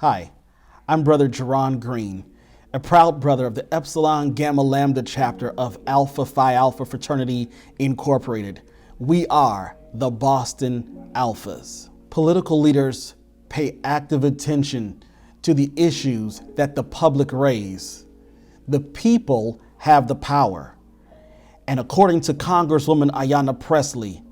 Hi, I'm Brother Jaron Green, a proud brother of the Epsilon Gamma Lambda chapter of Alpha Phi Alpha Fraternity Incorporated. We are the Boston Alphas. Political leaders pay active attention to the issues that the public raise. The people have the power. And according to Congresswoman Ayanna Pressley,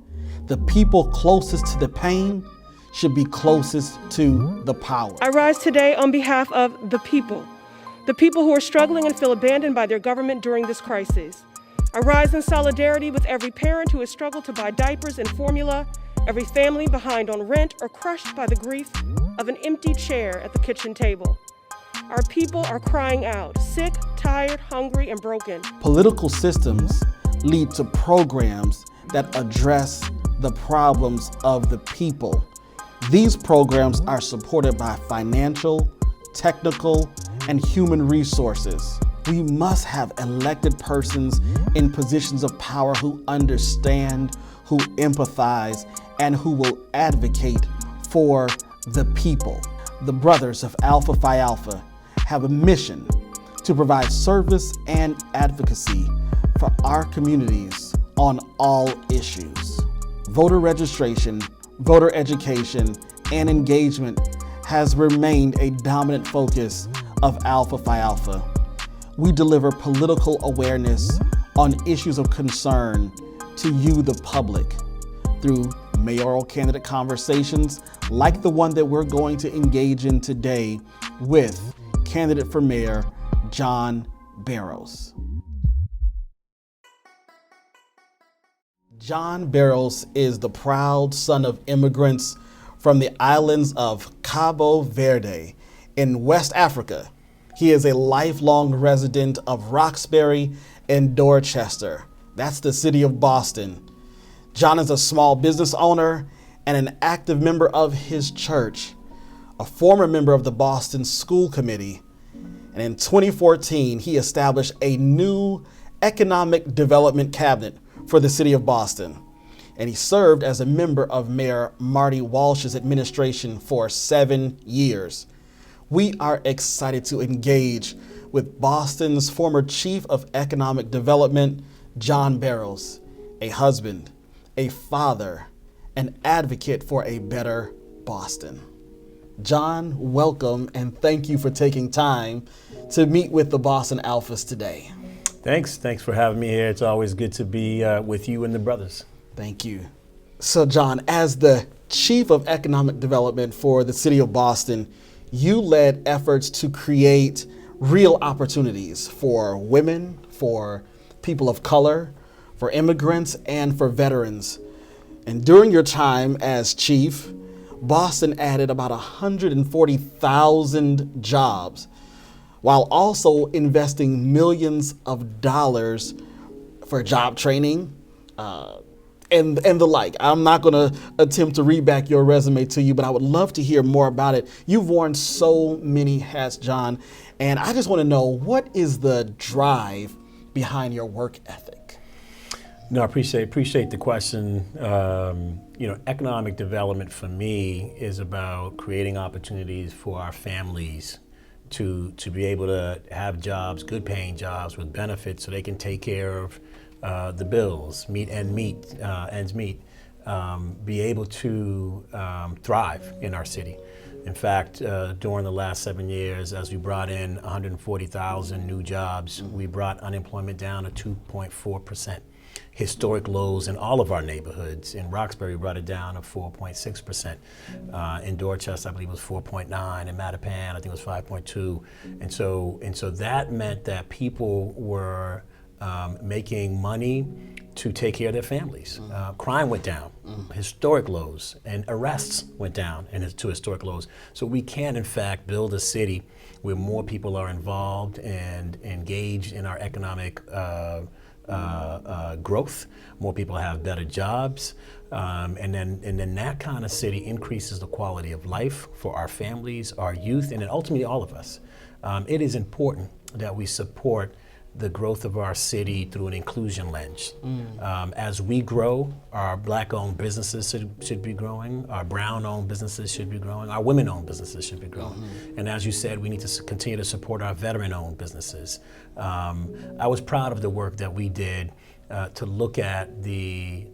the people closest to the pain should be closest to the power. I rise today on behalf of the people who are struggling and feel abandoned by their government during this crisis. I rise in solidarity with every parent who has struggled to buy diapers and formula, every family behind on rent or crushed by the grief of an empty chair at the kitchen table. Our people are crying out, sick, tired, hungry, and broken. Political systems lead to programs that address the problems of the people. These programs are supported by financial, technical, and human resources. We must have elected persons in positions of power who understand, who empathize, and who will advocate for the people. The brothers of Alpha Phi Alpha have a mission to provide service and advocacy for our communities on all issues. Voter registration, voter education, and engagement has remained a dominant focus of Alpha Phi Alpha. We deliver political awareness on issues of concern to you, the public, through mayoral candidate conversations like the one that we're going to engage in today with candidate for mayor, John Barros. John Barros is the proud son of immigrants from the islands of Cabo Verde in West Africa. He is a lifelong resident of Roxbury and Dorchester. That's the city of Boston. John is a small business owner and an active member of his church, a former member of the Boston School Committee. And in 2014, he established a new economic development cabinet for the city of Boston. And he served as a member of Mayor Marty Walsh's administration for 7 years. We are excited to engage with Boston's former Chief of Economic Development, John Barros, a husband, a father, an advocate for a better Boston. John, welcome, and thank you for taking time to meet with the Boston Alphas today. Thanks for having me here. It's always good to be with you and the brothers. Thank you. So John, as the Chief of Economic Development for the city of Boston, you led efforts to create real opportunities for women, for people of color, for immigrants, and for veterans. And during your time as chief, Boston added about 140,000 jobs, while also investing millions of dollars for job training and the like. I'm not going to attempt to read back your resume to you, but I would love to hear more about it. You've worn so many hats, John, and I just want to know, what is the drive behind your work ethic? No, I appreciate the question. Economic development for me is about creating opportunities for our families to be able to have jobs, good paying jobs with benefits, so they can take care of the bills, ends meet, be able to thrive in our city. In fact, during the last 7 years, as we brought in 140,000 new jobs, we brought unemployment down to 2.4%. Historic lows in all of our neighborhoods. In Roxbury, we brought it down to 4.6%. In Dorchester, I believe it was 4.9. In Mattapan, I think it was 5.2. And so that meant that people were making money to take care of their families. Crime went down, historic lows, and arrests went down to historic lows. So we can, in fact, build a city where more people are involved and engaged in our economic growth. More people have better jobs, and then that kind of city increases the quality of life for our families, our youth, and then ultimately all of us. It is important that we support the growth of our city through an inclusion lens. As we grow, our Black-owned businesses should be growing, our brown-owned businesses should be growing, our women-owned businesses should be growing. And as you said, we need to continue to support our veteran-owned businesses. I was proud of the work that we did to look at the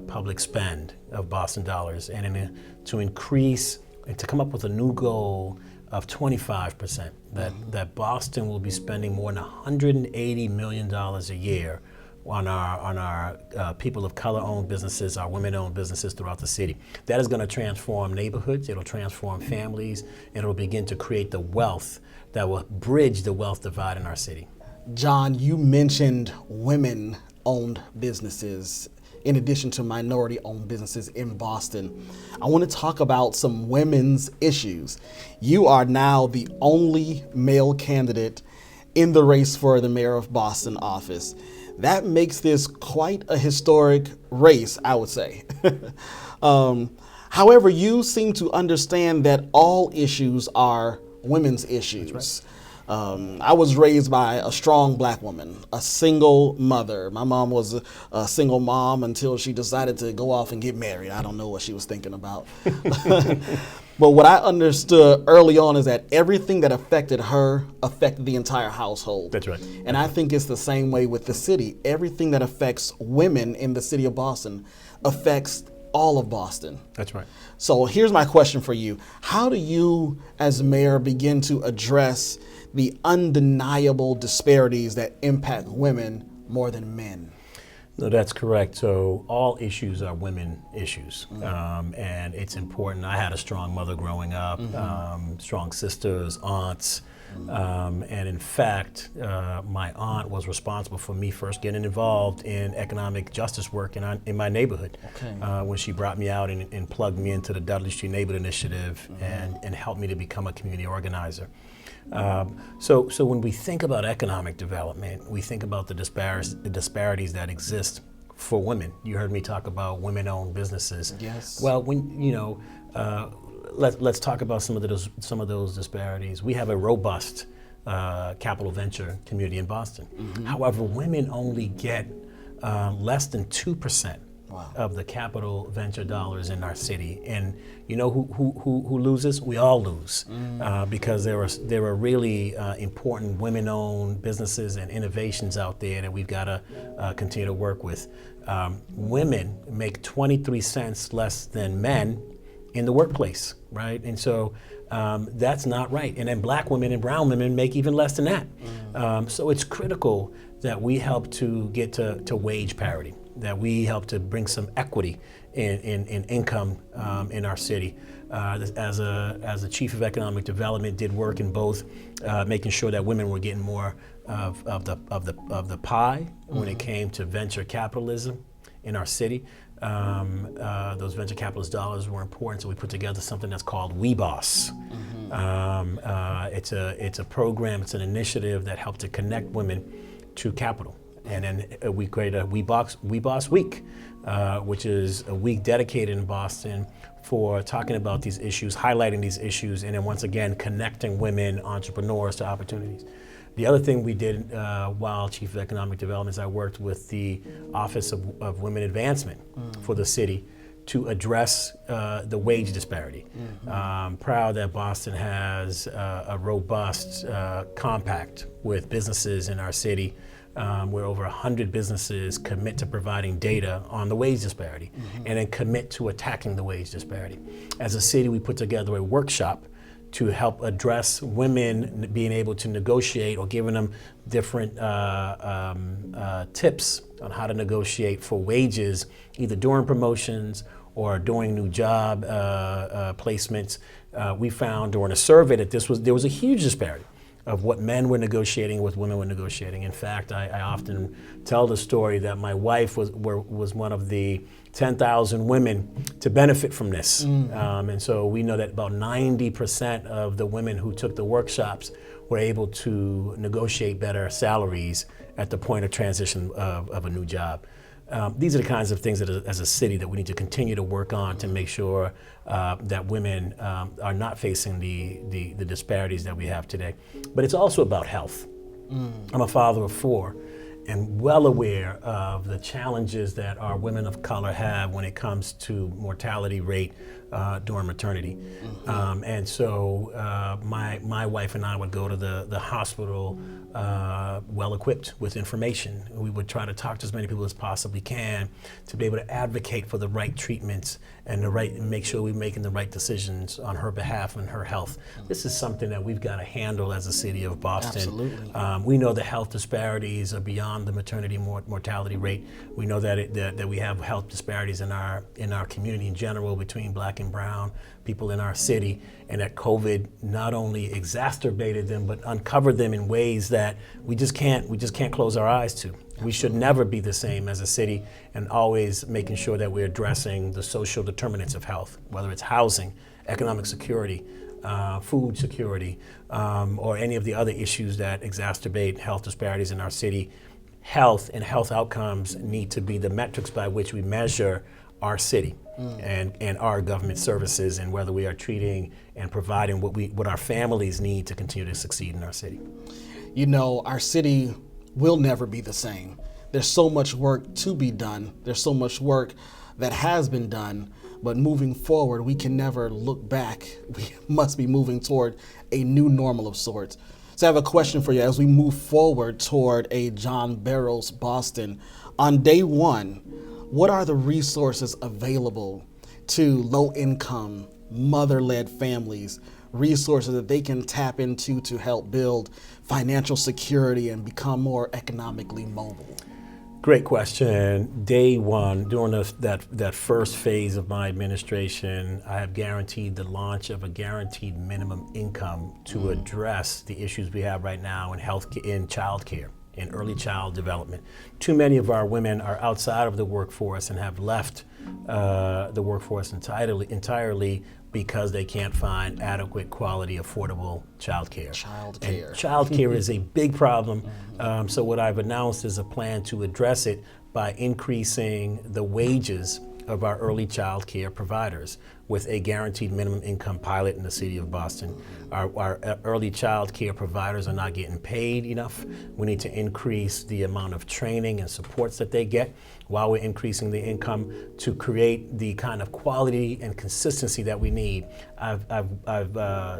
public spend of Boston dollars and to increase and to come up with a new goal of 25%, that Boston will be spending more than $180 million a year on our people of color-owned businesses, our women-owned businesses throughout the city. That is going to transform neighborhoods, it'll transform families, and it'll begin to create the wealth that will bridge the wealth divide in our city. John, you mentioned women-owned businesses in addition to minority-owned businesses in Boston. I want to talk about some women's issues. You are now the only male candidate in the race for the mayor of Boston office. That makes this quite a historic race, I would say. However, you seem to understand that all issues are women's issues. That's right. I was raised by a strong Black woman, a single mother. My mom was a single mom until she decided to go off and get married. I don't know what she was thinking about. But what I understood early on is that everything that affected her affected the entire household. That's right. And I think it's the same way with the city. Everything that affects women in the city of Boston affects all of Boston. That's right. So here's my question for you. How do you, as mayor, begin to address the undeniable disparities that impact women more than men? No, that's correct. So all issues are women issues, and it's important. I had a strong mother growing up, strong sisters, aunts, and in fact, my aunt was responsible for me first getting involved in economic justice work in my neighborhood. Okay. When she brought me out and plugged me into the Dudley Street Neighborhood Initiative and helped me to become a community organizer. So when we think about economic development, we think about the disparities that exist for women. You heard me talk about women-owned businesses. Yes. Well, let's talk about some of those disparities. We have a robust capital venture community in Boston. However, women only get less than 2%. Wow. Of the capital venture dollars in our city, and you know who loses? We all lose because there are really important women-owned businesses and innovations out there that we've got to continue to work with. Women make 23 cents less than men in the workplace, right? And so that's not right. And then Black women and brown women make even less than that. So it's critical that we help to get to wage parity, that we help to bring some equity in income in our city. As a chief of economic development, did work in both making sure that women were getting more of the pie when it came to venture capitalism in our city. Those venture capitalist dollars were important, so we put together something that's called WeBoss. It's a program, it's an initiative that helped to connect women to capital. And then we created a WeBoss Week, which is a week dedicated in Boston for talking about these issues, highlighting these issues, and then once again connecting women entrepreneurs to opportunities. The other thing we did while Chief of Economic Development is I worked with the Office of Women Advancement for the city to address the wage disparity. Proud that Boston has a robust compact with businesses in our city where over 100 businesses commit to providing data on the wage disparity and then commit to attacking the wage disparity. As a city, we put together a workshop to help address women being able to negotiate or giving them different tips on how to negotiate for wages, either during promotions or during new job placements. We found during a survey that there was a huge disparity of what men were negotiating and what women were negotiating. In fact, I often tell the story that my wife was one of the 10,000 women to benefit from this. And so we know that about 90% of the women who took the workshops were able to negotiate better salaries at the point of transition of a new job. These are the kinds of things that as a city that we need to continue to work on to make sure that women are not facing the disparities that we have today. But it's also about health. I'm a father of 4 and well aware of the challenges that our women of color have when it comes to mortality rate during maternity. And so my wife and I would go to the hospital well equipped with information. We would try to talk to as many people as possibly can to be able to advocate for the right treatments and make sure we're making the right decisions on her behalf and her health. This is something that we've got to handle as a city of Boston. Absolutely. We know the health disparities are beyond the maternity mortality rate. We know that we have health disparities in our community in general between Black and brown people in our city, and that COVID not only exacerbated them but uncovered them in ways that we just can't close our eyes to. We should never be the same as a city, and always making sure that we're addressing the social determinants of health, whether it's housing, economic security, food security, or any of the other issues that exacerbate health disparities in our city. Health and health outcomes need to be the metrics by which we measure our city and our government services, and whether we are treating and providing what our families need to continue to succeed in our city. You know, our city will never be the same. There's so much work to be done. There's so much work that has been done, but moving forward, we can never look back. We must be moving toward a new normal of sorts. So I have a question for you as we move forward toward a John Barros Boston. On day one, what are the resources available to low-income, mother-led families, resources that they can tap into to help build financial security and become more economically mobile? Great question. Day one, during that first phase of my administration, I have guaranteed the launch of a guaranteed minimum income to address the issues we have right now in child care, in early child development. Too many of our women are outside of the workforce and have left the workforce entirely because they can't find adequate, quality, affordable child care. Child care is a big problem. So what I've announced is a plan to address it by increasing the wages of our early child care providers with a guaranteed minimum income pilot in the city of Boston. Our early child care providers are not getting paid enough. We need to increase the amount of training and supports that they get while we're increasing the income to create the kind of quality and consistency that we need. I've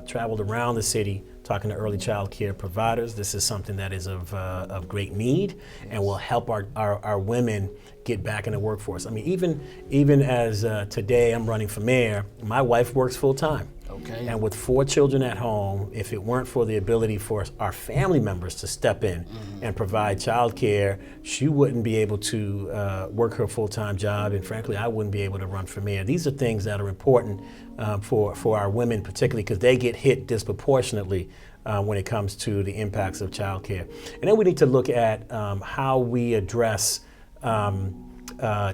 traveled around the city talking to early child care providers. This is something that is of great need and will help our women get back in the workforce. I mean, even as today I'm running for mayor, my wife works full time. Okay. And with 4 children at home, if it weren't for the ability for our family members to step in and provide child care, she wouldn't be able to work her full-time job, and frankly, I wouldn't be able to run for mayor. These are things that are important for our women, particularly because they get hit disproportionately when it comes to the impacts of child care. And then we need to look at how we address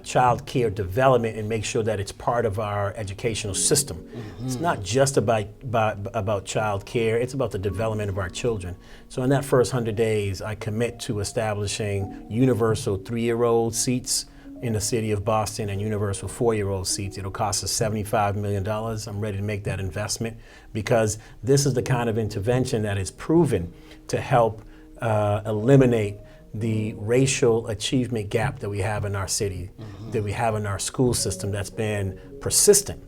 child care development and make sure that it's part of our educational system. It's not just about child care, it's about the development of our children. So in that first 100 days, I commit to establishing universal 3-year-old seats in the city of Boston and universal 4-year-old seats. It'll cost us $75 million. I'm ready to make that investment because this is the kind of intervention that is proven to help eliminate the racial achievement gap that we have in our city, that we have in our school system that's been persistent.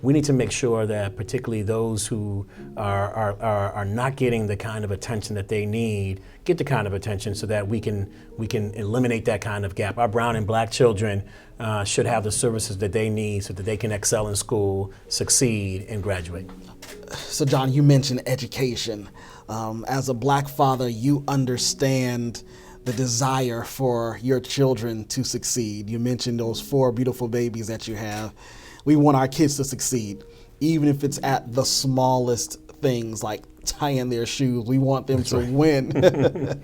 We need to make sure that particularly those who are not getting the kind of attention that they need get the kind of attention so that we can eliminate that kind of gap. Our brown and Black children should have the services that they need so that they can excel in school, succeed, and graduate. So John, you mentioned education. As a Black father, you understand the desire for your children to succeed. You mentioned those 4 beautiful babies that you have. We want our kids to succeed, even if it's at the smallest things like tying their shoes. We want them to win.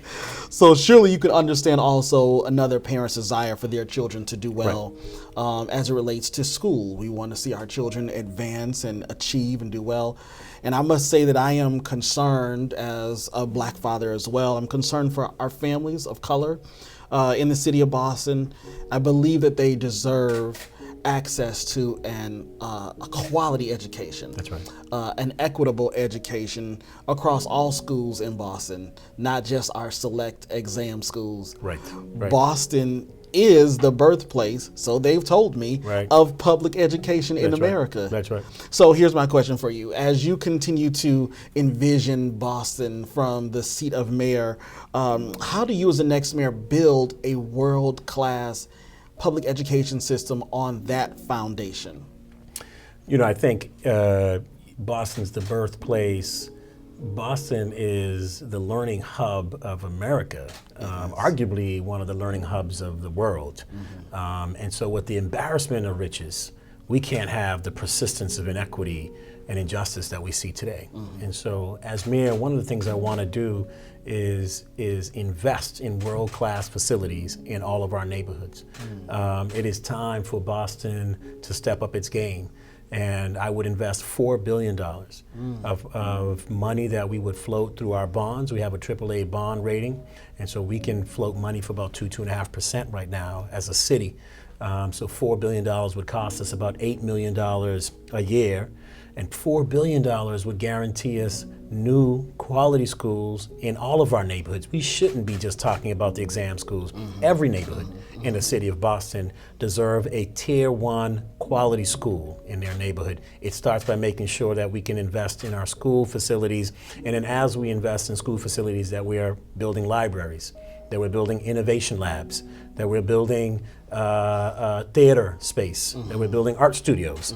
So surely you could understand also another parent's desire for their children to do well. As it relates to school. We want to see our children advance and achieve and do well. And I must say that I am concerned as a Black father as well. I'm concerned for our families of color in the city of Boston. I believe that they deserve access to a quality education. That's right. An equitable education across all schools in Boston, not just our select exam schools. Right. Boston is the birthplace, so they've told me, Right. of public education in That's right. America. That's right. So here's my question for you. As you continue to envision Boston from the seat of mayor, how do you as the next mayor build a world-class public education system on that foundation? You know, I think Boston's the birthplace. Boston is the learning hub of America, arguably one of the learning hubs of the world. And so with the embarrassment of riches, we can't have the persistence of inequity and injustice that we see today. And so as mayor, one of the things I want to do is invest in world-class facilities in all of our neighborhoods. It is time for Boston to step up its game. And I would invest $4 billion of money that we would float through our bonds. We have a AAA bond rating, and so we can float money for about 2.5% right now as a city. So $4 billion would cost us about $8 million a year, and $4 billion would guarantee us new quality schools in all of our neighborhoods. We shouldn't be just talking about the exam schools. Every neighborhood in the city of Boston deserve a tier 1 quality school in their neighborhood. It starts by making sure that we can invest in our school facilities, and then as we invest in school facilities, that we are building libraries, that we're building innovation labs, that we're building theater space, that we're building art studios.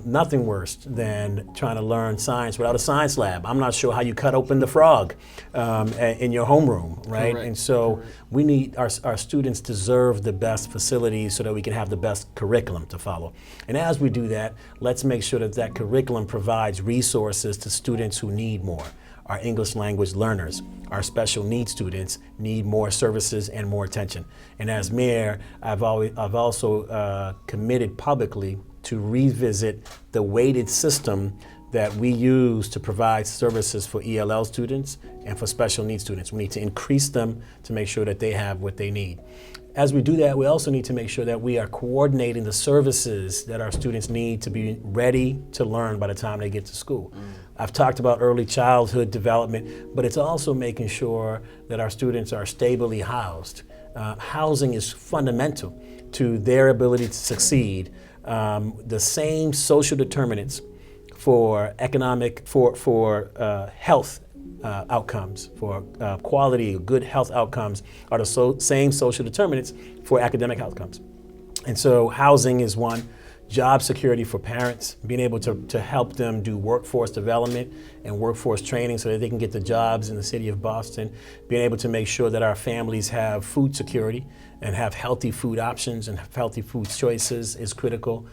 Nothing worse than trying to learn science without a science lab. I'm not sure how you cut open the frog in your homeroom, right? Correct. And so we need, our students deserve the best facilities so that we can have the best curriculum to follow. And as we do that, let's make sure that that curriculum provides resources to students who need more. Our English language learners, our special needs students need more services and more attention. And as mayor, I've also committed publicly to revisit the weighted system that we use to provide services for ELL students and for special needs students. We need to increase them to make sure that they have what they need. As we do that, we also need to make sure that we are coordinating the services that our students need to be ready to learn by the time they get to school. I've talked about early childhood development, but it's also making sure that our students are stably housed. Housing is fundamental to their ability to succeed. The same social determinants for health outcomes, for quality, good health outcomes, are the same social determinants for academic outcomes. And so housing is one. Job security for parents, being able to help them do workforce development and workforce training so that they can get the jobs in the city of Boston, being able to make sure that our families have food security and have healthy food options and healthy food choices is critical.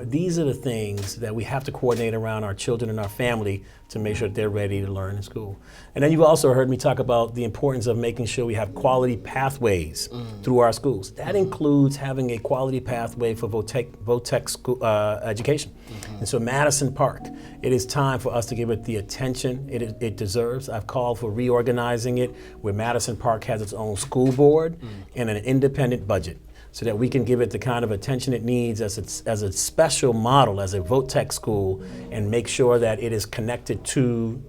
These are the things that we have to coordinate around our children and our family to make sure that they're ready to learn in school. And then you've also heard me talk about the importance of making sure we have quality pathways through our schools. That includes having a quality pathway for VOTEC school, education. And so Madison Park, it is time for us to give it the attention it deserves. I've called for reorganizing it, where Madison Park has its own school board and an independent budget, so that we can give it the kind of attention it needs as a special model, as a VOTEC school, and make sure that it is connected to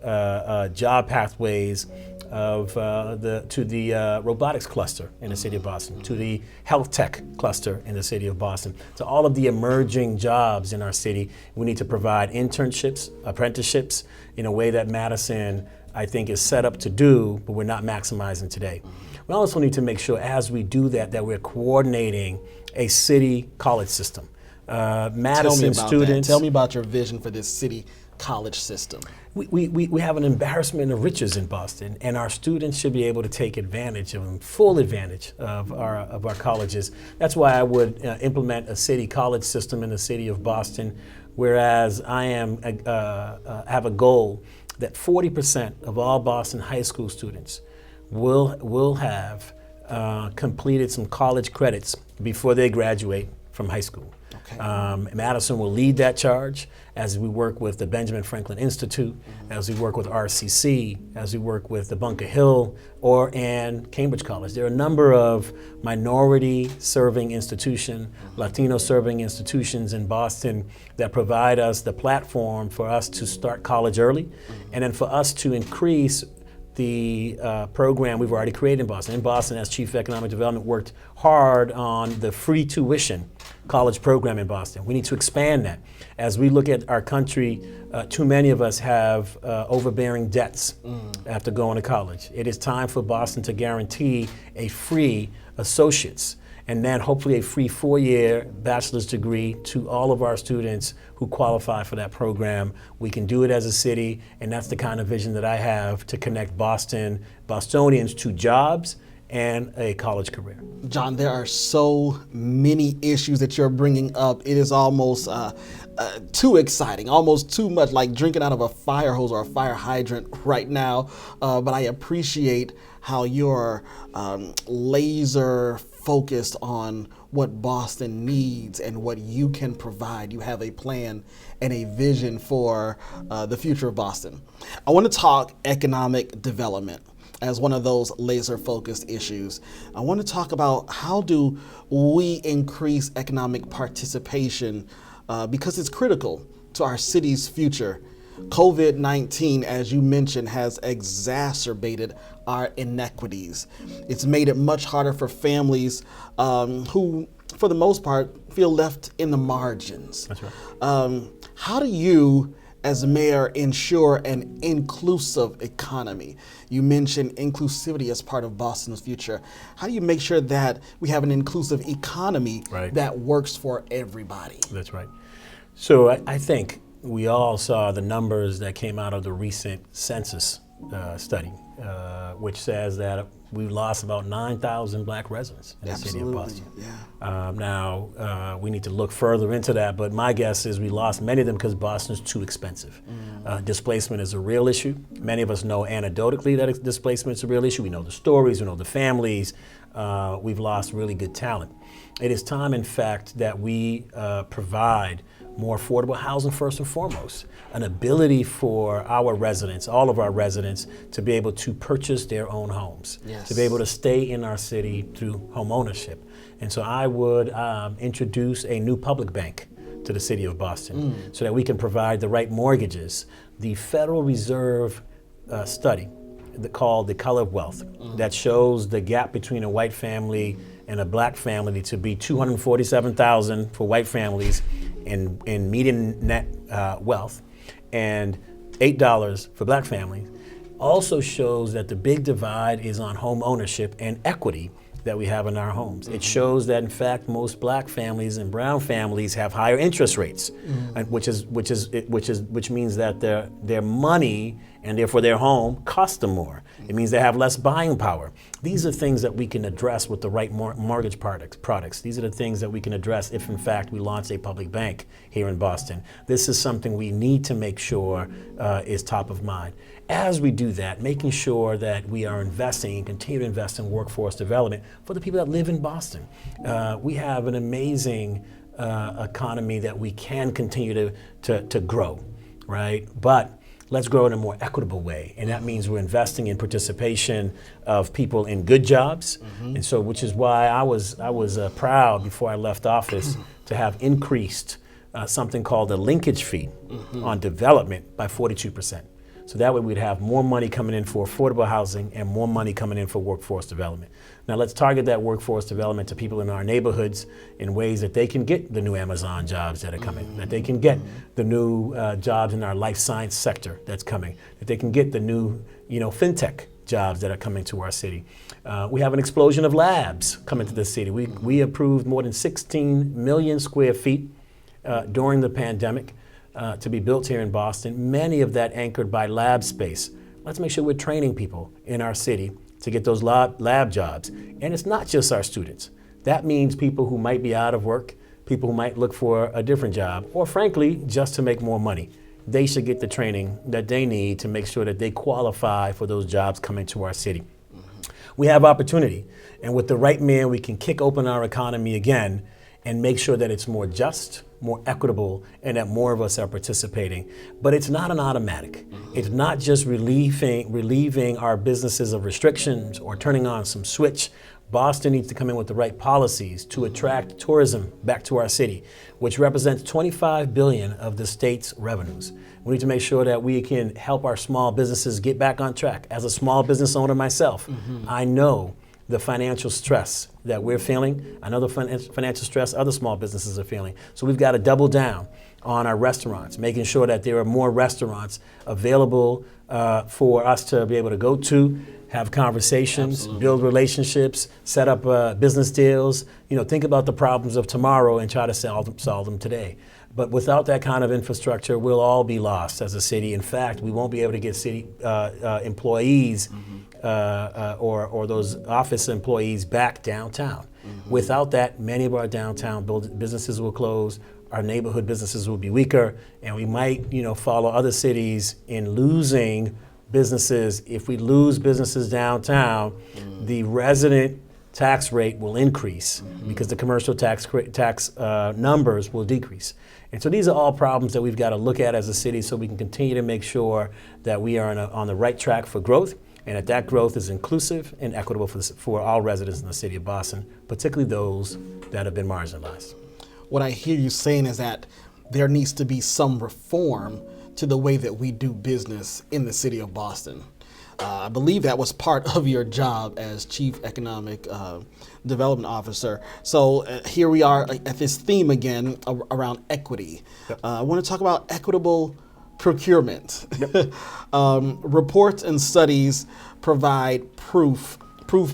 job pathways to the robotics cluster in the city of Boston, to the health tech cluster in the city of Boston, to all of the emerging jobs in our city. We need to provide internships, apprenticeships in a way that Madison, I think, is set up to do, but we're not maximizing today. We also need to make sure as we do that we're coordinating a city college system. Madison students. Tell me about your vision for this city college system. We have an embarrassment of riches in Boston, and our students should be able to take advantage of them, full advantage of our colleges. That's why I would implement a city college system in the city of Boston, whereas I have a goal that 40% of all Boston high school students will have completed some college credits before they graduate from high school. Okay. Madison will lead that charge as we work with the Benjamin Franklin Institute, as we work with RCC, as we work with the Bunker Hill and Cambridge College. There are a number of minority-serving institutions, Latino-serving institutions in Boston that provide us the platform for us to start college early, and then for us to increase the program we've already created in Boston. In Boston, as Chief of Economic Development, worked hard on the free tuition college program in Boston. We need to expand that. As we look at our country, too many of us have overbearing debts after going to college. It is time for Boston to guarantee a free associate's and then hopefully a free 4-year bachelor's degree to all of our students who qualify for that program. We can do it as a city, and that's the kind of vision that I have to connect Bostonians to jobs and a college career. John, there are so many issues that you're bringing up. It is almost too exciting, almost too much, like drinking out of a fire hose or a fire hydrant right now. But I appreciate how you're laser focused on what Boston needs and what you can provide. You have a plan and a vision for the future of Boston. I want to talk economic development as one of those laser-focused issues. I want to talk about how do we increase economic participation because it's critical to our city's future. COVID-19, as you mentioned, has exacerbated our inequities. It's made it much harder for families who, for the most part, feel left in the margins. That's right. How do you, as mayor, ensure an inclusive economy? You mentioned inclusivity as part of Boston's future. How do you make sure that we have an inclusive economy that works for everybody? That's right. So I think we all saw the numbers that came out of the recent census study, which says that we've lost about 9,000 black residents in the city of Boston. Yeah. Now, we need to look further into that, but my guess is we lost many of them because Boston is too expensive. Displacement is a real issue. Many of us know anecdotally that displacement is a real issue. We know the stories, we know the families. We've lost really good talent. It is time, in fact, that we provide more affordable housing first and foremost, an ability for our residents, all of our residents, to be able to purchase their own homes, to be able to stay in our city through home ownership. And so I would introduce a new public bank to the city of Boston so that we can provide the right mortgages. The Federal Reserve study called The Color of Wealth that shows the gap between a white family and a black family to be $247,000 for white families in median net wealth and $8 for black families, also shows that the big divide is on home ownership and equity that we have in our homes. It shows that, in fact, most black families and brown families have higher interest rates, which means that their money and therefore their home costs them more. It means they have less buying power. These are things that we can address with the right mortgage products. These are the things that we can address if, in fact, we launch a public bank here in Boston. This is something we need to make sure is top of mind. As we do that, making sure that we are investing and continue to invest in workforce development for the people that live in Boston. We have an amazing economy that we can continue to grow, right? But let's grow in a more equitable way. And that means we're investing in participation of people in good jobs. And so, which is why I was proud before I left office to have increased something called the linkage fee on development by 42%. So that way we'd have more money coming in for affordable housing and more money coming in for workforce development. Now let's target that workforce development to people in our neighborhoods in ways that they can get the new Amazon jobs that are coming, that they can get the new jobs in our life science sector that's coming, that they can get the new fintech jobs that are coming to our city. We have an explosion of labs coming to the city. We approved more than 16 million square feet during the pandemic to be built here in Boston, many of that anchored by lab space. Let's make sure we're training people in our city to get those lab jobs. And it's not just our students. That means people who might be out of work, people who might look for a different job, or frankly, just to make more money. They should get the training that they need to make sure that they qualify for those jobs coming to our city. We have opportunity, and with the right man, we can kick open our economy again and make sure that it's more just, more equitable, and that more of us are participating. But it's not an automatic. It's not just relieving our businesses of restrictions or turning on some switch. Boston needs to come in with the right policies to attract tourism back to our city, which represents $25 billion of the state's revenues. We need to make sure that we can help our small businesses get back on track. As a small business owner myself, I know the financial stress that we're feeling. I know the financial stress other small businesses are feeling. So we've got to double down on our restaurants, making sure that there are more restaurants available for us to be able to go to, have conversations, build relationships, set up business deals. Think about the problems of tomorrow and try to solve them today. But without that kind of infrastructure, we'll all be lost as a city. In fact, we won't be able to get city employees or those office employees back downtown. Without that, many of our downtown businesses will close. Our neighborhood businesses will be weaker, and we might, follow other cities in losing businesses. If we lose businesses downtown, the resident tax rate will increase because the commercial tax numbers will decrease. And so these are all problems that we've got to look at as a city so we can continue to make sure that we are on the right track for growth, and that growth is inclusive and equitable for all residents in the city of Boston, particularly those that have been marginalized. What I hear you saying is that there needs to be some reform to the way that we do business in the city of Boston. I believe that was part of your job as Chief Economic Development Officer. So here we are at this theme again around equity. Yep. I want to talk about equitable procurement. Yep. Reports and studies provide proof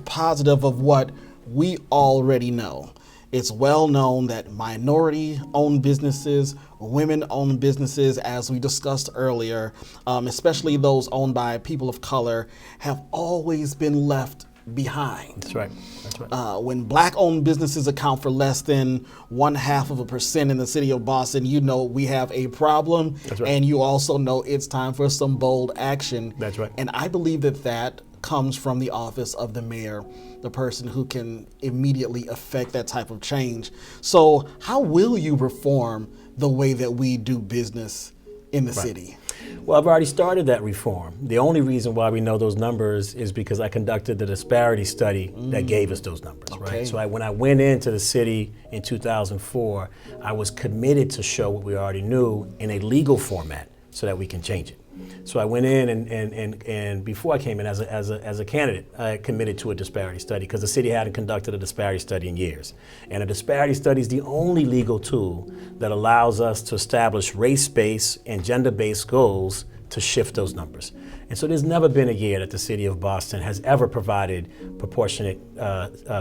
positive of what we already know. It's well known that minority-owned businesses, women-owned businesses, as we discussed earlier, especially those owned by people of color, have always been left behind. That's right. That's right. When Black-owned businesses account for less than 0.5% in the city of Boston, we have a problem. That's right. And you also know it's time for some bold action. That's right. And I believe that comes from the office of the mayor, the person who can immediately affect that type of change. So how will you reform the way that we do business in the city? Well, I've already started that reform. The only reason why we know those numbers is because I conducted the disparity study that gave us those numbers, Okay. right? So when I went into the city in 2004, I was committed to show what we already knew in a legal format so that we can change it. So I went in and before I came in as a candidate, I committed to a disparity study because the city hadn't conducted a disparity study in years. And a disparity study is the only legal tool that allows us to establish race-based and gender-based goals to shift those numbers. And so there's never been a year that the city of Boston has ever provided proportionate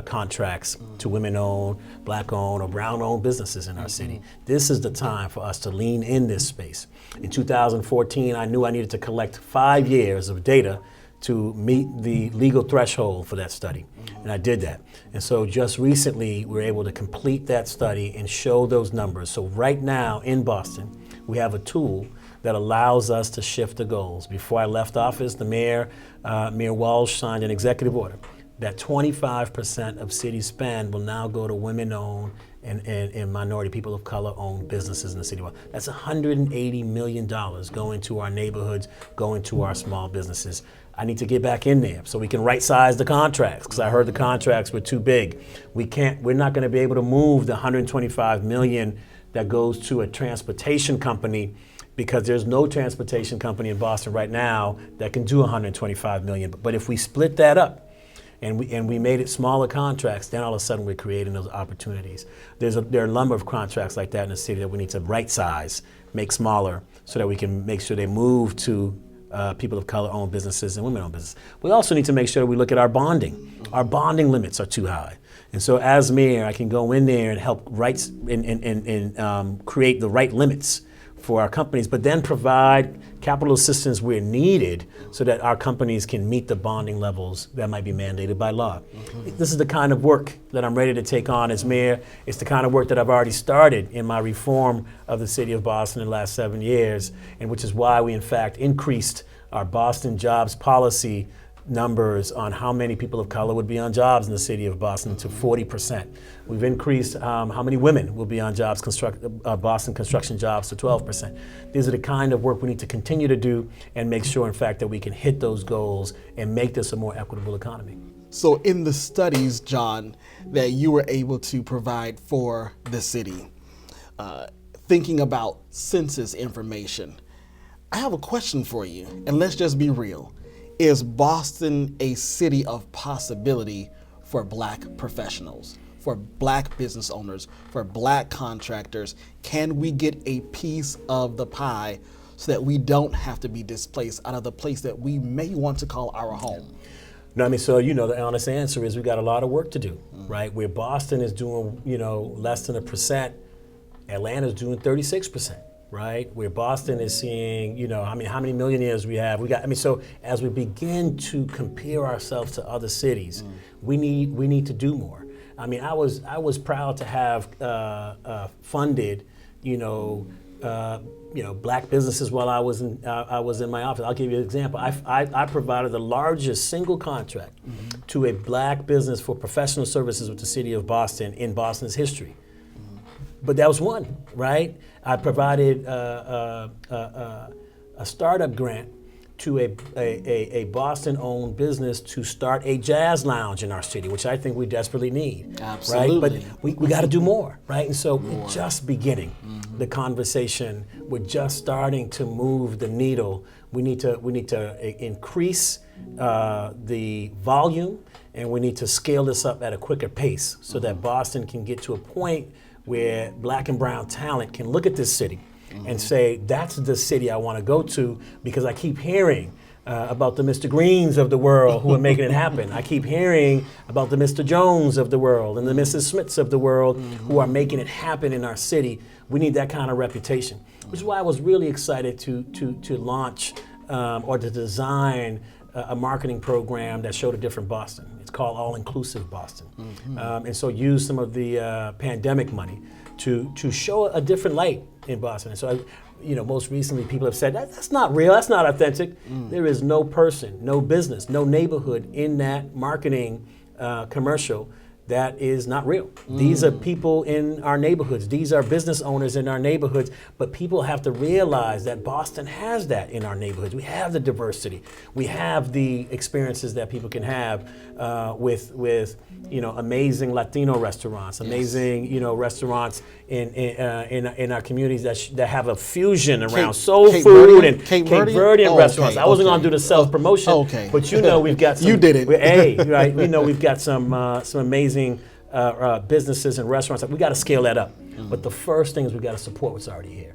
contracts to women-owned, Black-owned, or brown-owned businesses in our city. This is the time for us to lean in this space. In 2014, I knew I needed to collect 5 years of data to meet the legal threshold for that study, and I did that. And so just recently, we were able to complete that study and show those numbers. So right now in Boston, we have a tool that allows us to shift the goals. Before I left office, the Mayor Walsh signed an executive order that 25% of city spend will now go to women-owned and minority people of color-owned businesses in the city. That's $180 million going to our neighborhoods, going to our small businesses. I need to get back in there so we can right-size the contracts, because I heard the contracts were too big. We're not going to be able to move the $125 million that goes to a transportation company, because there's no transportation company in Boston right now that can do $125 million. But if we split that up and we made it smaller contracts, then all of a sudden we're creating those opportunities. There are a number of contracts like that in the city that we need to right size, make smaller, so that we can make sure they move to people of color-owned businesses and women-owned businesses. We also need to make sure we look at our bonding. Our bonding limits are too high. And so as mayor, I can go in there and help create the right limits for our companies, but then provide capital assistance where needed so that our companies can meet the bonding levels that might be mandated by law. This is the kind of work that I'm ready to take on as mayor. It's the kind of work that I've already started in my reform of the city of Boston in the last 7 years, and which is why we in fact increased our Boston jobs policy numbers on how many people of color would be on jobs in the city of Boston to 40%. We've increased how many women will be on jobs, Boston construction jobs to 12%. These are the kind of work we need to continue to do and make sure, in fact, that we can hit those goals and make this a more equitable economy. So in the studies, John, that you were able to provide for the city, thinking about census information, I have a question for you, and let's just be real. Is Boston a city of possibility for Black professionals, for Black business owners, for Black contractors? Can we get a piece of the pie so that we don't have to be displaced out of the place that we may want to call our home? No, I mean, so, the honest answer is we got a lot of work to do, right? Where Boston is doing, less than 1%, Atlanta's doing 36%. Right, where Boston is seeing, how many millionaires we have. So as we begin to compare ourselves to other cities, we need to do more. I mean, I was proud to have funded, Black businesses while I was in my office. I'll give you an example. I provided the largest single contract to a Black business for professional services with the city of Boston in Boston's history. But that was one, right? I provided a startup grant to a Boston-owned business to start a jazz lounge in our city, which I think we desperately need. Absolutely. Right? But we got to do more, right? And so we're just beginning the conversation. We're just starting to move the needle. We need to increase the volume, and we need to scale this up at a quicker pace so that Boston can get to a point where Black and brown talent can look at this city and say, that's the city I want to go to, because I keep hearing about the Mr. Greens of the world who are making it happen. I keep hearing about the Mr. Jones of the world and the Mrs. Smiths of the world who are making it happen in our city. We need that kind of reputation, which is why I was really excited to launch or to design a marketing program that showed a different Boston. It's called All-Inclusive Boston. And so use some of the pandemic money to show a different light in Boston. And so, most recently people have said, that's not real, that's not authentic. There is no person, no business, no neighborhood in that marketing commercial that is not real. These are people in our neighborhoods. These are business owners in our neighborhoods. But people have to realize that Boston has that in our neighborhoods. We have the diversity. We have the experiences that people can have with amazing Latino restaurants, amazing restaurants in our communities that have a fusion around soul food and Cape Verdean restaurants. I wasn't going to do the self promotion, but we've got some. You did it. Right? We've got some amazing businesses and restaurants. We got to scale that up. But the first thing is we got to support what's already here.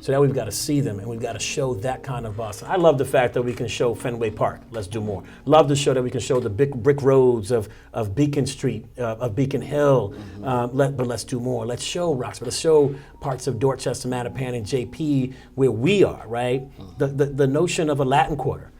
So now we've got to see them, and we've got to show that kind of Boston. I love the fact that we can show Fenway Park. Let's do more. Love to show that we can show the big brick roads of Beacon Street, of Beacon Hill. But let's do more. Let's show Roxbury. Let's show parts of Dorchester, Mattapan, and JP where we are. Right. The notion of a Latin Quarter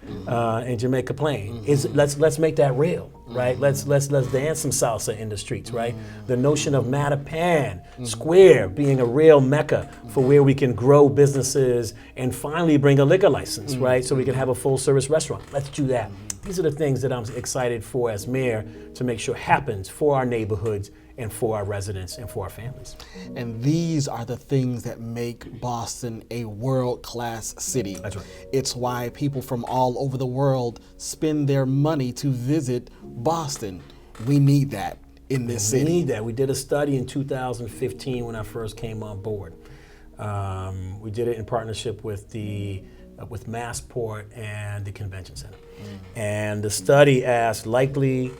in Jamaica Plain is let's make that real. Right. Let's dance some salsa in the streets. Right. The notion of Mattapan Square being a real mecca for where we can grow businesses and finally bring a liquor license, right? So we can have a full service restaurant. Let's do that. These are the things that I'm excited for as mayor to make sure happens for our neighborhoods and for our residents and for our families. And these are the things that make Boston a world-class city. That's right. It's why people from all over the world spend their money to visit Boston. We need that in this city. We need that. We did a study in 2015 when I first came on board. We did it in partnership with Massport and the Convention Center. And the study asked likely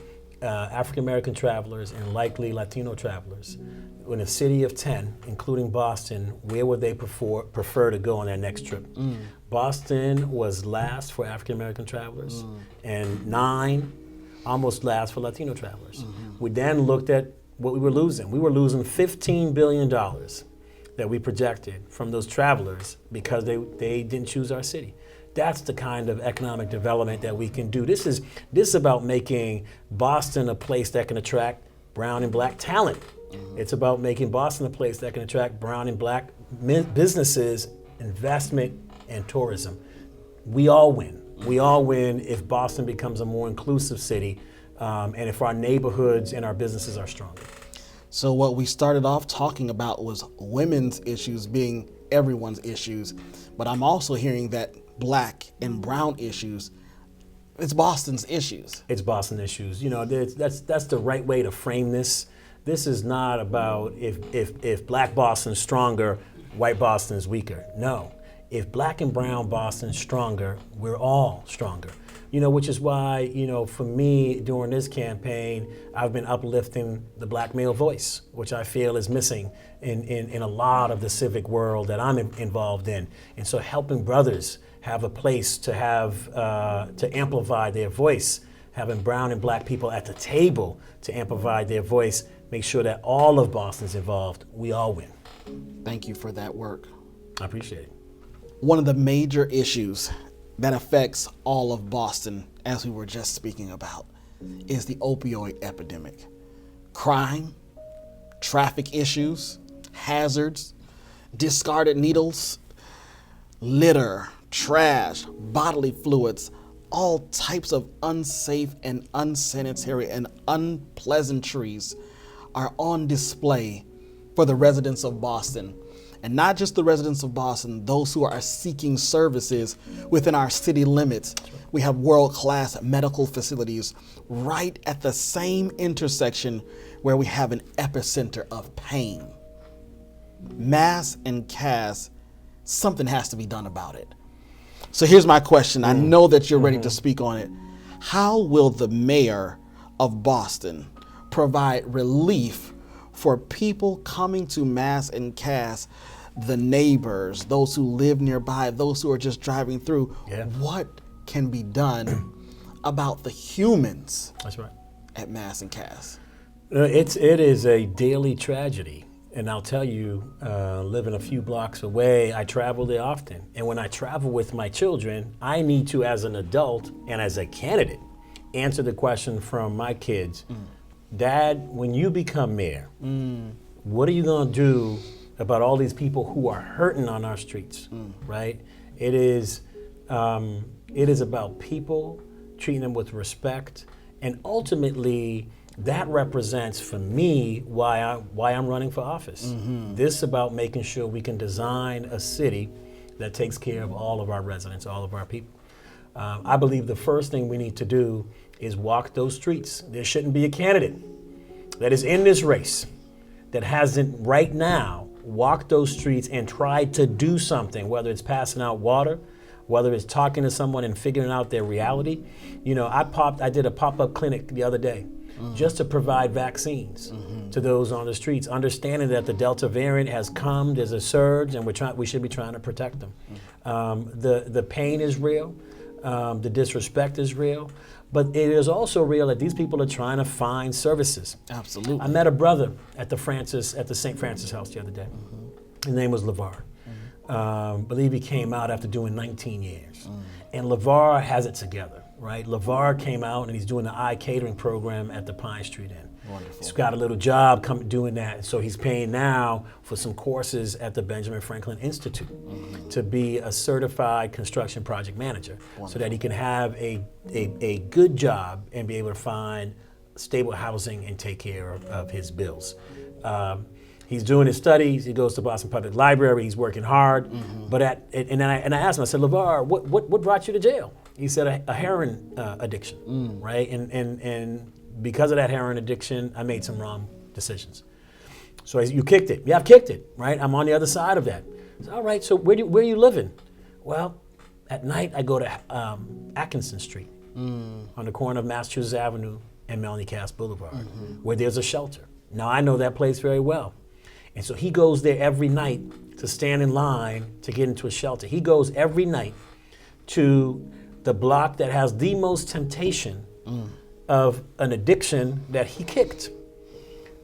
African American travelers and likely Latino travelers, in a city of 10, including Boston, where would they prefer to go on their next trip? Boston was last for African American travelers, and 9, almost last for Latino travelers. We then looked at what we were losing. We were losing $15 billion that we projected from those travelers because they didn't choose our city. That's the kind of economic development that we can do. This is about making Boston a place that can attract brown and black talent. It's about making Boston a place that can attract brown and black businesses, investment, and tourism. We all win. We all win if Boston becomes a more inclusive city, and if our neighborhoods and our businesses are stronger. So what we started off talking about was women's issues being everyone's issues, but I'm also hearing that Black and brown issues, it's Boston's issues. It's Boston issues. You know, that's the right way to frame this. This is not about if Black Boston's stronger, white Boston's weaker. No, if Black and brown Boston's stronger, we're all stronger. You know, which is why, you know, for me during this campaign, I've been uplifting the Black male voice, which I feel is missing in a lot of the civic world that I'm involved in. And so helping brothers have a place to have, to amplify their voice, having brown and Black people at the table to amplify their voice, make sure that all of Boston's involved, we all win. Thank you for that work. I appreciate it. One of the major issues that affects all of Boston, as we were just speaking about, is the opioid epidemic. Crime, traffic issues, hazards, discarded needles, litter, trash, bodily fluids, all types of unsafe and unsanitary and unpleasantries are on display for the residents of Boston. And not just the residents of Boston, those who are seeking services within our city limits. We have world-class medical facilities right at the same intersection where we have an epicenter of pain. Mass and Cass, something has to be done about it. So here's my question. I know that you're ready to speak on it. How will the mayor of Boston provide relief for people coming to Mass and Cass, the neighbors, those who live nearby, those who are just driving through? Yeah. What can be done about the humans That's right. at Mass and Cass? It is a daily tragedy. And I'll tell you, living a few blocks away, I travel there often. And when I travel with my children, I need to, as an adult and as a candidate, answer the question from my kids. Dad, when you become mayor, what are you going to do about all these people who are hurting on our streets, right? It is about people, treating them with respect, and ultimately that represents for me why I'm running for office. This is about making sure we can design a city that takes care of all of our residents, all of our people. I believe the first thing we need to do is walk those streets. There shouldn't be a candidate that is in this race that hasn't right now walked those streets and tried to do something, whether it's passing out water, whether it's talking to someone and figuring out their reality. You know, I did a pop-up clinic the other day just to provide vaccines to those on the streets, understanding that the Delta variant has come, there's a surge, and we should be trying to protect them. The pain is real, the disrespect is real, but it is also real that these people are trying to find services. Absolutely. I met a brother at the St. Francis house the other day. His name was LeVar. I believe he came out after doing 19 years. And LeVar has it together, right? LeVar came out and he's doing the eye catering program at the Pine Street Inn. Wonderful. He's got a little job doing that. So he's paying now for some courses at the Benjamin Franklin Institute to be a certified construction project manager. So that he can have a good job and be able to find stable housing and take care of his bills. He's doing his studies. He goes to Boston Public Library. He's working hard. But and I asked him, I said, LeVar, what brought you to jail? He said a heroin addiction, right? And because of that heroin addiction, I made some wrong decisions. So you kicked it. Yeah, I've kicked it, right? I'm on the other side of that. I said, all right, so where are you living? Well, at night I go to Atkinson Street on the corner of Massachusetts Avenue and Melanie Cass Boulevard, where there's a shelter. Now I know that place very well. And so he goes there every night to stand in line to get into a shelter. He goes every night to the block that has the most temptation of an addiction that he kicked.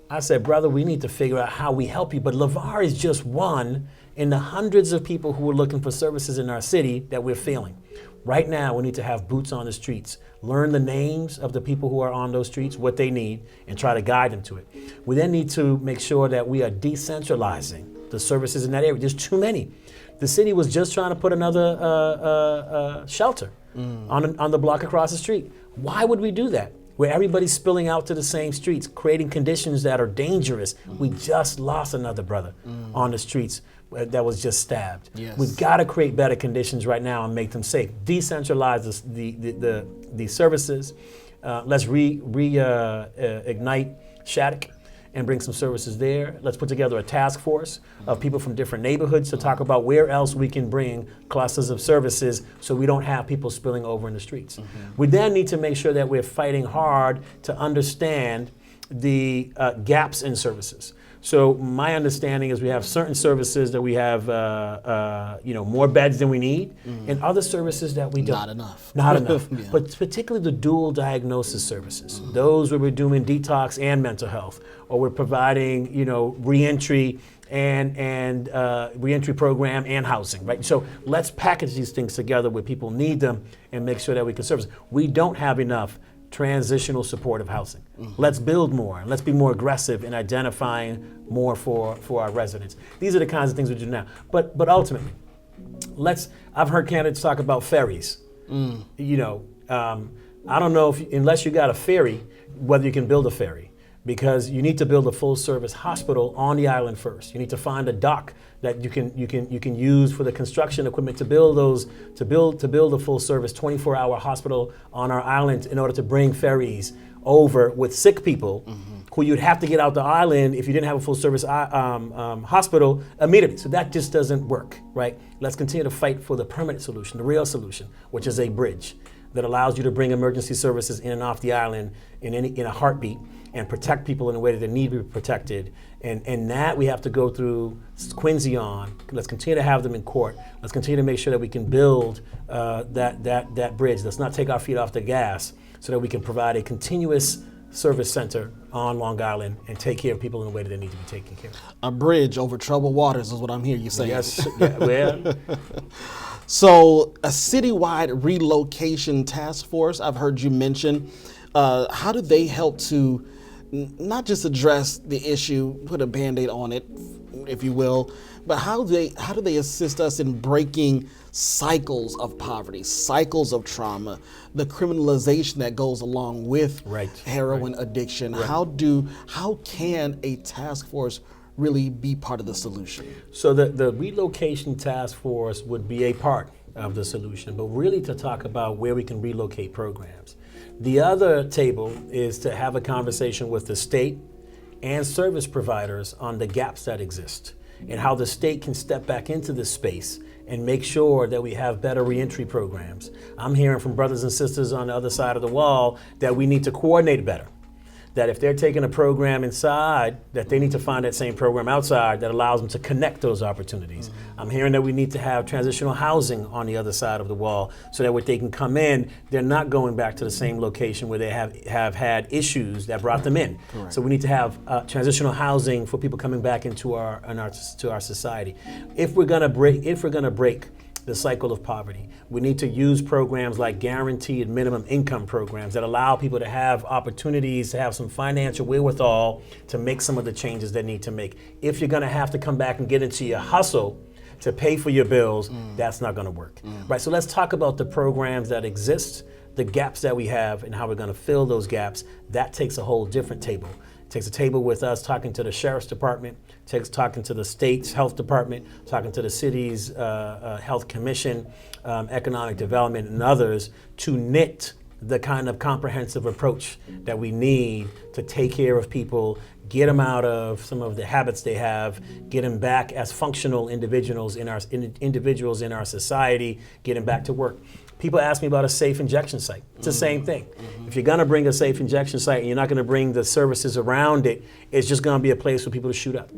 I said, brother, we need to figure out how we help you. But LeVar is just one in the hundreds of people who are looking for services in our city that we're failing. Right now, we need to have boots on the streets, learn the names of the people who are on those streets, what they need, and try to guide them to it. We then need to make sure that we are decentralizing the services in that area. There's too many. The city was just trying to put another shelter on the block across the street. Why would we do that? Where everybody's spilling out to the same streets, creating conditions that are dangerous. We just lost another brother on the streets that was just stabbed. Yes. We've got to create better conditions right now and make them safe. Decentralize the services. Let's ignite Shattuck and bring some services there. Let's put together a task force of people from different neighborhoods to talk about where else we can bring clusters of services so we don't have people spilling over in the streets. We then need to make sure that we're fighting hard to understand the gaps in services. So my understanding is we have certain services that we have more beds than we need, and other services that we don't. Not enough. Not enough. Yeah. But particularly the dual diagnosis services, those where we're doing detox and mental health, or we're providing reentry and reentry program and housing, right? So let's package these things together where people need them and make sure that we can service. We don't have enough transitional supportive housing. Let's build more. Let's be more aggressive in identifying more for our residents. These are the kinds of things we do now. But ultimately, I've heard candidates talk about ferries. I don't know unless you got a ferry, whether you can build a ferry, because you need to build a full service hospital on the island first. You need to find a dock that you can use for the construction equipment to build a full service 24-hour hospital on our island in order to bring ferries over with sick people who you'd have to get out the island if you didn't have a full service hospital immediately. So that just doesn't work, right? Let's continue to fight for the permanent solution, the real solution, which is a bridge that allows you to bring emergency services in and off the island in a heartbeat and protect people in a way that they need to be protected. And that we have to go through Quincy on. Let's continue to have them in court. Let's continue to make sure that we can build that bridge. Let's not take our feet off the gas so that we can provide a continuous service center on Long Island and take care of people in the way that they need to be taken care of. A bridge over troubled waters is what I'm hearing you saying. Yes, well. So a citywide relocation task force, I've heard you mention. How do they help to not just address the issue, put a Band-Aid on it, if you will, but how do they assist us in breaking cycles of poverty, cycles of trauma, the criminalization that goes along with heroin addiction? Right. How can a task force really be part of the solution? So the relocation task force would be a part of the solution, but really to talk about where we can relocate programs. The other table is to have a conversation with the state and service providers on the gaps that exist and how the state can step back into this space and make sure that we have better reentry programs. I'm hearing from brothers and sisters on the other side of the wall that we need to coordinate better. That if they're taking a program inside, that they need to find that same program outside that allows them to connect those opportunities. I'm hearing that we need to have transitional housing on the other side of the wall so that when they can come in, they're not going back to the same location where they have had issues that brought them in. Correct. So we need to have transitional housing for people coming back into our society. If we're gonna break the cycle of poverty, we need to use programs like guaranteed minimum income programs that allow people to have opportunities, to have some financial wherewithal to make some of the changes they need to make. If you're gonna have to come back and get into your hustle to pay for your bills, that's not gonna work. Right, so let's talk about the programs that exist, the gaps that we have, and how we're gonna fill those gaps. That takes a whole different table. It takes a table with us talking to the Sheriff's Department, talking to the state's health department, talking to the city's health commission, economic development, and others to knit the kind of comprehensive approach that we need to take care of people, get them out of some of the habits they have, get them back as functional individuals in our society, get them back to work. People ask me about a safe injection site. It's the same thing. If you're gonna bring a safe injection site and you're not gonna bring the services around it, it's just gonna be a place for people to shoot up.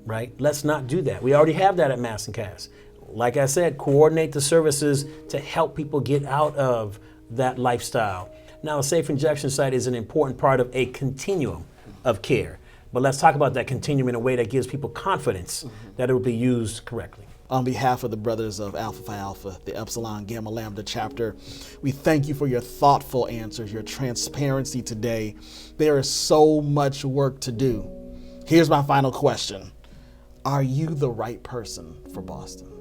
Right? Let's not do that. We already have that at Mass and Cass. Like I said, coordinate the services to help people get out of that lifestyle. Now, a safe injection site is an important part of a continuum of care. But let's talk about that continuum in a way that gives people confidence that it will be used correctly. On behalf of the Brothers of Alpha Phi Alpha, the Epsilon Gamma Lambda chapter, we thank you for your thoughtful answers, your transparency today. There is so much work to do. Here's my final question. Are you the right person for Boston?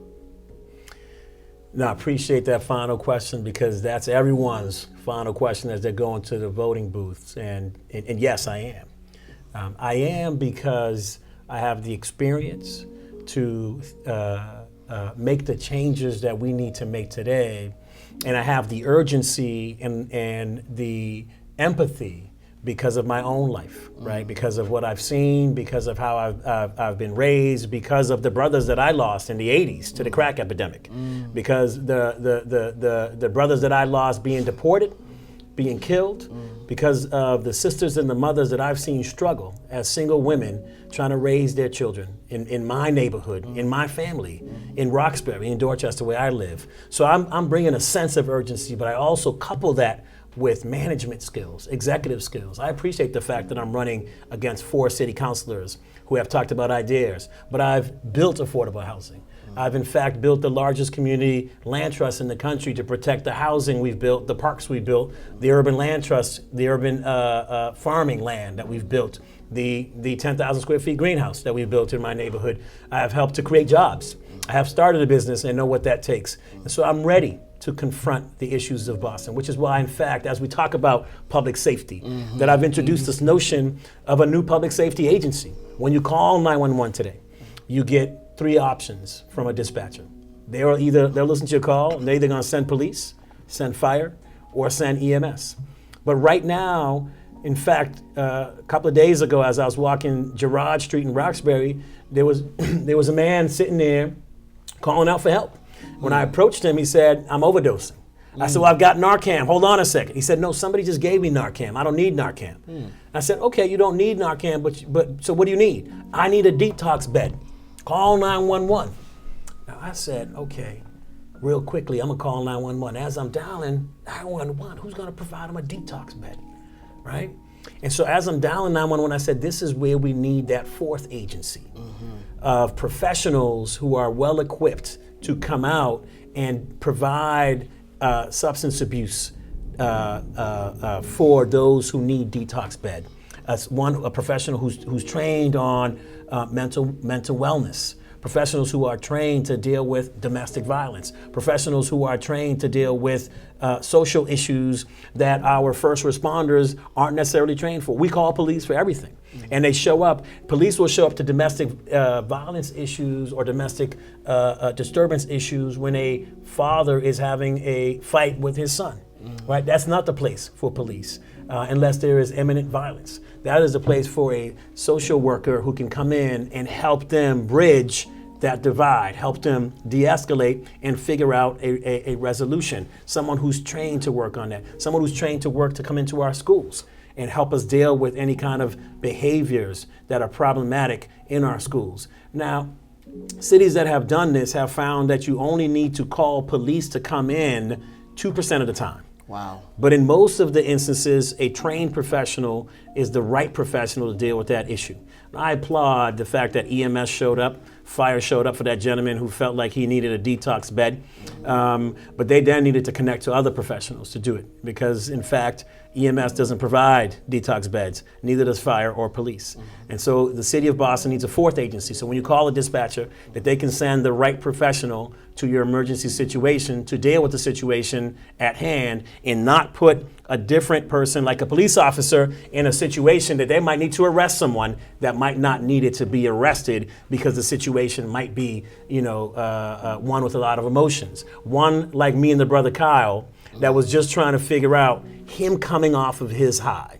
No, I appreciate that final question because that's everyone's final question as they're going to the voting booths. And yes, I am. I am because I have the experience to make the changes that we need to make today. And I have the urgency and the empathy because of my own life, right? Because of what I've seen, because of how I've been raised, because of the brothers that I lost in the 80s to the crack epidemic, because the brothers that I lost being deported, being killed, because of the sisters and the mothers that I've seen struggle as single women trying to raise their children in my neighborhood, in my family, in Roxbury, in Dorchester, where I live. So I'm bringing a sense of urgency, but I also couple that with management skills, executive skills. I appreciate the fact that I'm running against 4 city councilors who have talked about ideas, but I've built affordable housing. I've in fact built the largest community land trust in the country to protect the housing we've built, the parks we built, the urban land trust, the urban farming land that we've built, the 10,000 square feet greenhouse that we've built in my neighborhood. I have helped to create jobs. I have started a business and know what that takes. And so I'm ready to confront the issues of Boston, which is why, in fact, as we talk about public safety, that I've introduced this notion of a new public safety agency. When you call 911 today, you get 3 options from a dispatcher. They'll listen to your call, and they're either gonna send police, send fire, or send EMS. But right now, in fact, a couple of days ago, as I was walking Girard Street in Roxbury, there was a man sitting there calling out for help. When I approached him, he said, "I'm overdosing." I said, "Well, I've got Narcan. Hold on a second." He said, "No, somebody just gave me Narcan. I don't need Narcan." I said, "Okay, you don't need Narcan, but so what do you need?" "I need a detox bed. Call 911." Now I said, "Okay, real quickly, I'm gonna call 911." As I'm dialing 911, who's gonna provide him a detox bed, right? And so as I'm dialing 911, I said, this is where we need that 4th agency of professionals who are well equipped to come out and provide substance abuse for those who need detox bed. A professional who's trained on mental wellness. Professionals who are trained to deal with domestic violence, professionals who are trained to deal with social issues that our first responders aren't necessarily trained for. We call police for everything, and they show up. Police will show up to domestic violence issues or domestic disturbance issues when a father is having a fight with his son, right? That's not the place for police unless there is imminent violence. That is a place for a social worker who can come in and help them bridge that divide, help them de-escalate and figure out a resolution. Someone who's trained to work on that. Someone who's trained to work to come into our schools and help us deal with any kind of behaviors that are problematic in our schools. Now, cities that have done this have found that you only need to call police to come in 2% of the time. Wow. But in most of the instances, a trained professional is the right professional to deal with that issue. I applaud the fact that EMS showed up, fire showed up for that gentleman who felt like he needed a detox bed, but they then needed to connect to other professionals to do it because, in fact, EMS doesn't provide detox beds, neither does fire or police. And so the city of Boston needs a 4th agency. So when you call a dispatcher, that they can send the right professional to your emergency situation to deal with the situation at hand and not put a different person like a police officer in a situation that they might need to arrest someone that might not need it to be arrested because the situation might be, one with a lot of emotions. One like me and the brother Kyle that was just trying to figure out him coming off of his high.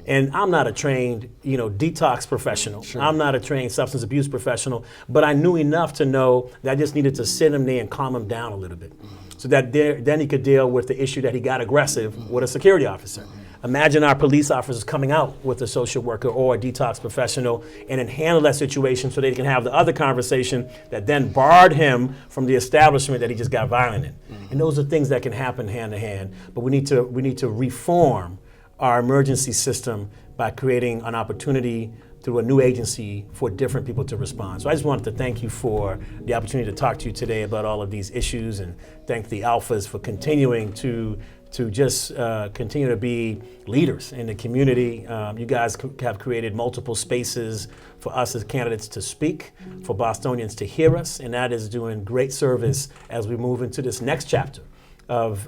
And I'm not a trained, detox professional. Sure. I'm not a trained substance abuse professional, but I knew enough to know that I just needed to sit him there and calm him down a little bit. So that then he could deal with the issue that he got aggressive with a security officer. Imagine our police officers coming out with a social worker or a detox professional and then handle that situation so they can have the other conversation that then barred him from the establishment that he just got violent in. And those are things that can happen hand to hand. But we need to reform our emergency system by creating an opportunity through a new agency for different people to respond. So I just wanted to thank you for the opportunity to talk to you today about all of these issues and thank the Alphas for continuing to to just continue to be leaders in the community. You guys have created multiple spaces for us as candidates to speak, for Bostonians to hear us, and that is doing great service as we move into this next chapter of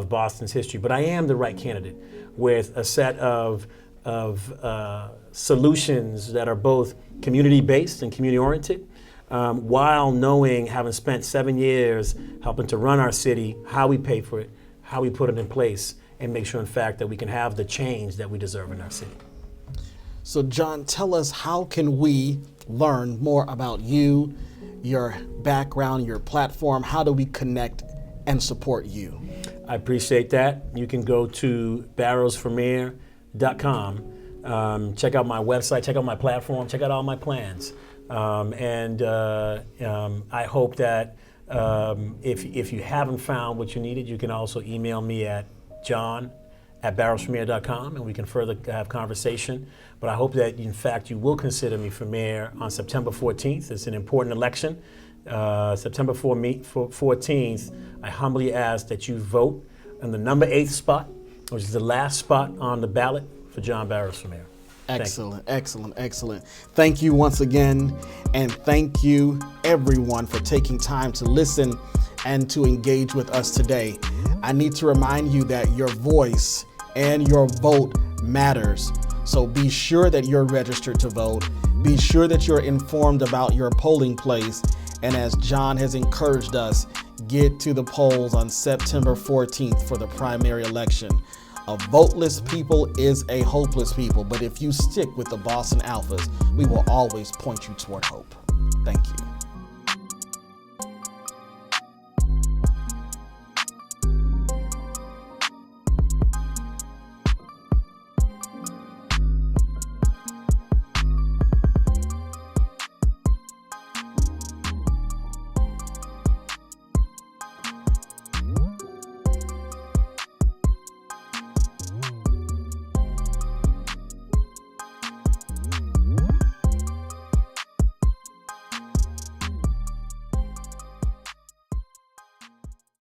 Boston's history. But I am the right candidate with a set of solutions that are both community-based and community-oriented, while knowing, having spent 7 years helping to run our city, how we pay for it, how we put it in place, and make sure, in fact, that we can have the change that we deserve in our city. So, John, tell us, how can we learn more about you, your background, your platform? How do we connect and support you? I appreciate that. You can go to barrosformayor.com, check out my website, check out my platform, check out all my plans. I hope that if you haven't found what you needed, you can also email me at john@barrosformayor.com, and we can further have conversation. But I hope that, in fact, you will consider me for mayor on September 14th. It's an important election. September 14th, I humbly ask that you vote in the number 8 spot, which is the last spot on the ballot, for John Barros for mayor. Excellent, excellent, excellent. Thank you once again, and thank you everyone for taking time to listen and to engage with us today. I need to remind you that your voice and your vote matters. So be sure that you're registered to vote. Be sure that you're informed about your polling place. And as John has encouraged us, get to the polls on September 14th for the primary election. A voteless people is a hopeless people, but if you stick with the Boston Alphas, we will always point you toward hope. Thank you.